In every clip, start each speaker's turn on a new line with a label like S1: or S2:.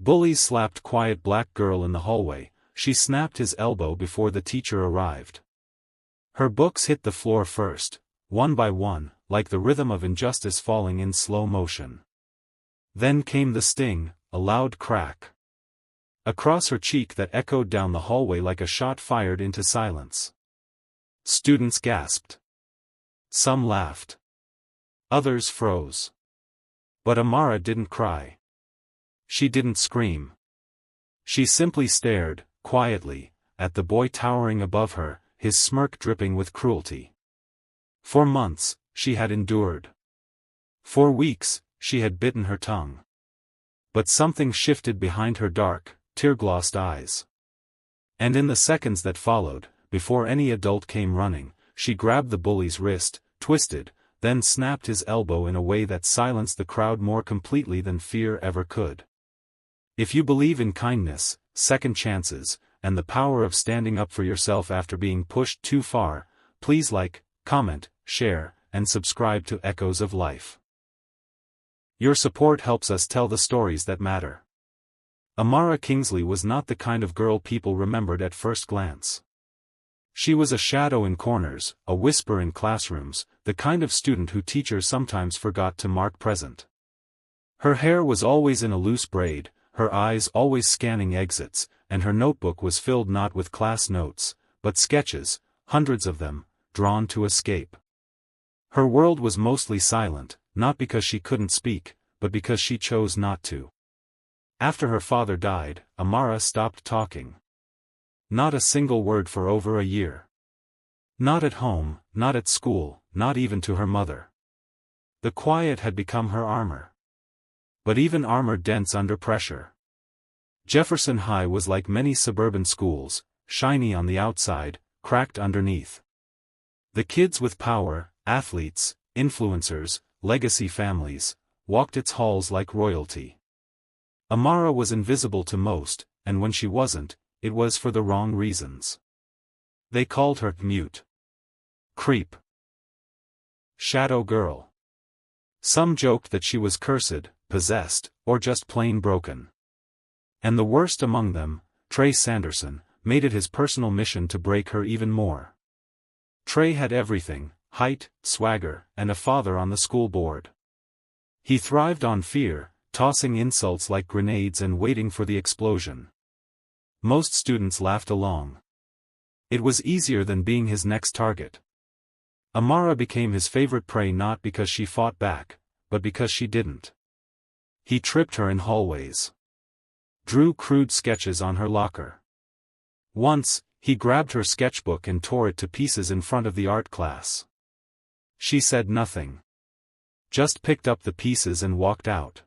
S1: Bullies slapped quiet black girl in the hallway. She snapped his elbow before the teacher arrived. Her books hit the floor first, one by one, like the rhythm of injustice falling in slow motion. Then came the sting, a loud crack across her cheek that echoed down the hallway like a shot fired into silence. Students gasped. Some laughed. Others froze. But Amara didn't cry. She didn't scream. She simply stared, quietly, at the boy towering above her, his smirk dripping with cruelty. For months, she had endured. For weeks, she had bitten her tongue. But something shifted behind her dark, tear-glossed eyes. And in the seconds that followed, before any adult came running, she grabbed the bully's wrist, twisted, then snapped his elbow in a way that silenced the crowd more completely than fear ever could. If you believe in kindness, second chances, and the power of standing up for yourself after being pushed too far, please like, comment, share, and subscribe to Echoes of Life. Your support helps us tell the stories that matter. Amara Kingsley was not the kind of girl people remembered at first glance. She was a shadow in corners, a whisper in classrooms, the kind of student who teachers sometimes forgot to mark present. Her hair was always in a loose braid, her eyes always scanning exits, and her notebook was filled not with class notes, but sketches, hundreds of them, drawn to escape. Her world was mostly silent, not because she couldn't speak, but because she chose not to. After her father died, Amara stopped talking. Not a single word for over a year. Not at home, not at school, not even to her mother. The quiet had become her armor. But even armor dents under pressure. Jefferson High was like many suburban schools, shiny on the outside, cracked underneath. The kids with power, athletes, influencers, legacy families, walked its halls like royalty. Amara was invisible to most, and when she wasn't, it was for the wrong reasons. They called her mute, creep, shadow girl. Some joked that she was cursed, possessed, or just plain broken. And the worst among them, Trey Sanderson, made it his personal mission to break her even more. Trey had everything: height, swagger, and a father on the school board. He thrived on fear, tossing insults like grenades and waiting for the explosion. Most students laughed along. It was easier than being his next target. Amara became his favorite prey not because she fought back, but because she didn't. He tripped her in hallways. Drew crude sketches on her locker. Once, he grabbed her sketchbook and tore it to pieces in front of the art class. She said nothing. Just picked up the pieces and walked out.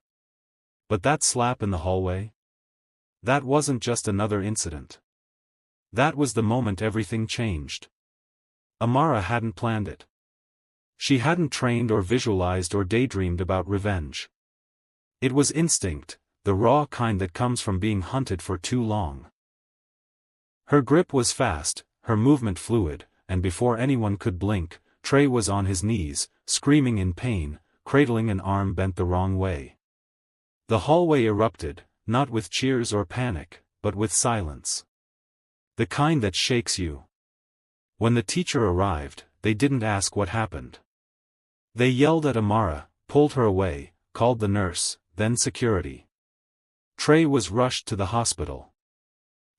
S1: But that slap in the hallway? That wasn't just another incident. That was the moment everything changed. Amara hadn't planned it. She hadn't trained or visualized or daydreamed about revenge. It was instinct, the raw kind that comes from being hunted for too long. Her grip was fast, her movement fluid, and before anyone could blink, Trey was on his knees, screaming in pain, cradling an arm bent the wrong way. The hallway erupted, not with cheers or panic, but with silence. The kind that shakes you. When the teacher arrived, they didn't ask what happened. They yelled at Amara, pulled her away, called the nurse, then security. Trey was rushed to the hospital.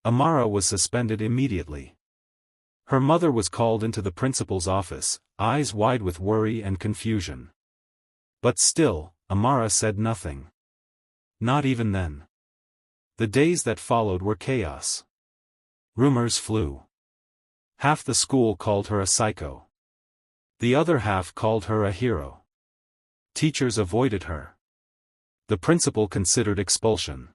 S1: Amara was suspended immediately. Her mother was called into the principal's office, eyes wide with worry and confusion. But still, Amara said nothing. Not even then. The days that followed were chaos. Rumors flew. Half the school called her a psycho. The other half called her a hero. Teachers avoided her. The principal considered expulsion.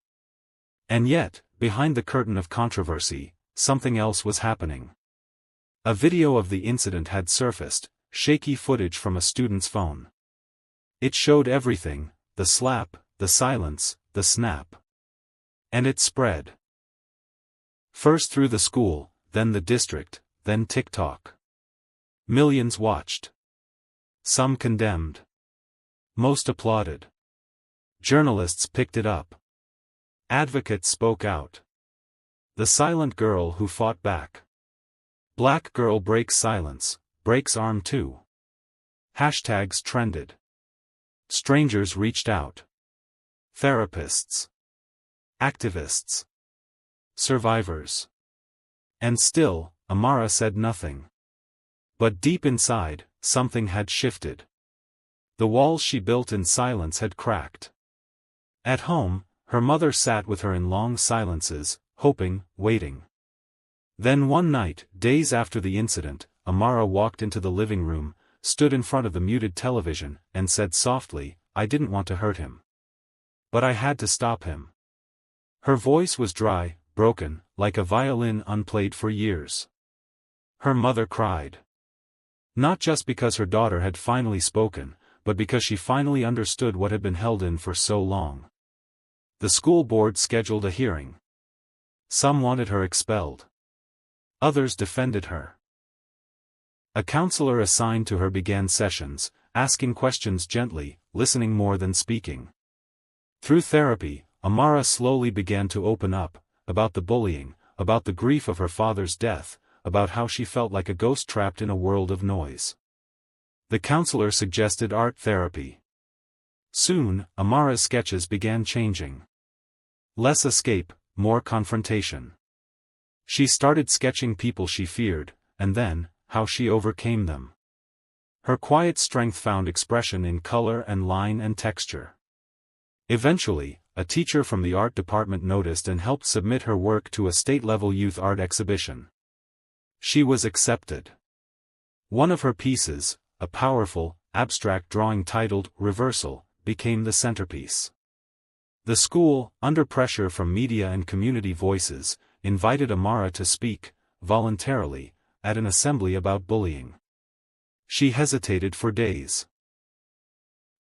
S1: And yet, behind the curtain of controversy, something else was happening. A video of the incident had surfaced, shaky footage from a student's phone. It showed everything: the slap, the silence, the snap. And it spread. First through the school, then the district, then TikTok. Millions watched. Some condemned. Most applauded. Journalists picked it up. Advocate spoke out. The silent girl who fought back. Black girl breaks silence, breaks arm too. Hashtags trended. Strangers reached out. Therapists. Activists. Survivors. And still, Amara said nothing. But deep inside, something had shifted. The walls she built in silence had cracked. At home, her mother sat with her in long silences, hoping, waiting. Then one night, days after the incident, Amara walked into the living room, stood in front of the muted television, and said softly, "I didn't want to hurt him. But I had to stop him." Her voice was dry, broken, like a violin unplayed for years. Her mother cried. Not just because her daughter had finally spoken, but because she finally understood what had been held in for so long. The school board scheduled a hearing. Some wanted her expelled. Others defended her. A counselor assigned to her began sessions, asking questions gently, listening more than speaking. Through therapy, Amara slowly began to open up, about the bullying, about the grief of her father's death, about how she felt like a ghost trapped in a world of noise. The counselor suggested art therapy. Soon, Amara's sketches began changing. Less escape, more confrontation. She started sketching people she feared, and then, how she overcame them. Her quiet strength found expression in color and line and texture. Eventually, a teacher from the art department noticed and helped submit her work to a state-level youth art exhibition. She was accepted. One of her pieces, a powerful, abstract drawing titled "Reversal," became the centerpiece. The school, under pressure from media and community voices, invited Amara to speak, voluntarily, at an assembly about bullying. She hesitated for days.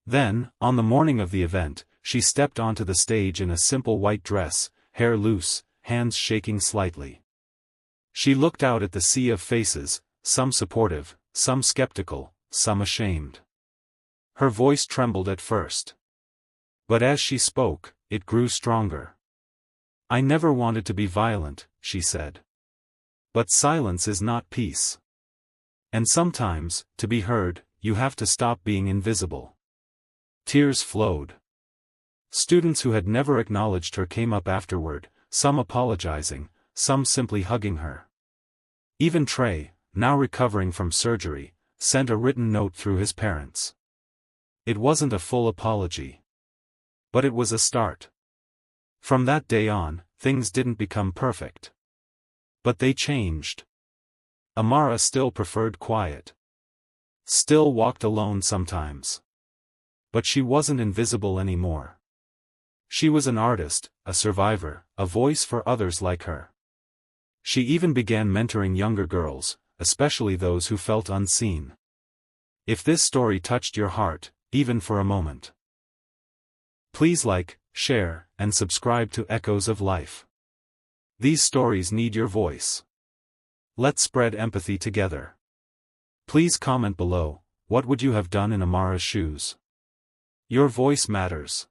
S1: Then, on the morning of the event, she stepped onto the stage in a simple white dress, hair loose, hands shaking slightly. She looked out at the sea of faces, some supportive, some skeptical, some ashamed. Her voice trembled at first. But as she spoke, it grew stronger. "I never wanted to be violent," she said. "But silence is not peace. And sometimes, to be heard, you have to stop being invisible." Tears flowed. Students who had never acknowledged her came up afterward, some apologizing, some simply hugging her. Even Trey, now recovering from surgery, sent a written note through his parents. It wasn't a full apology. But it was a start. From that day on, things didn't become perfect. But they changed. Amara still preferred quiet. Still walked alone sometimes. But she wasn't invisible anymore. She was an artist, a survivor, a voice for others like her. She even began mentoring younger girls, especially those who felt unseen. If this story touched your heart, even for a moment, please like, share, and subscribe to Echoes of Life. These stories need your voice. Let's spread empathy together. Please comment below, what would you have done in Amara's shoes? Your voice matters.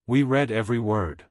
S1: We read every word.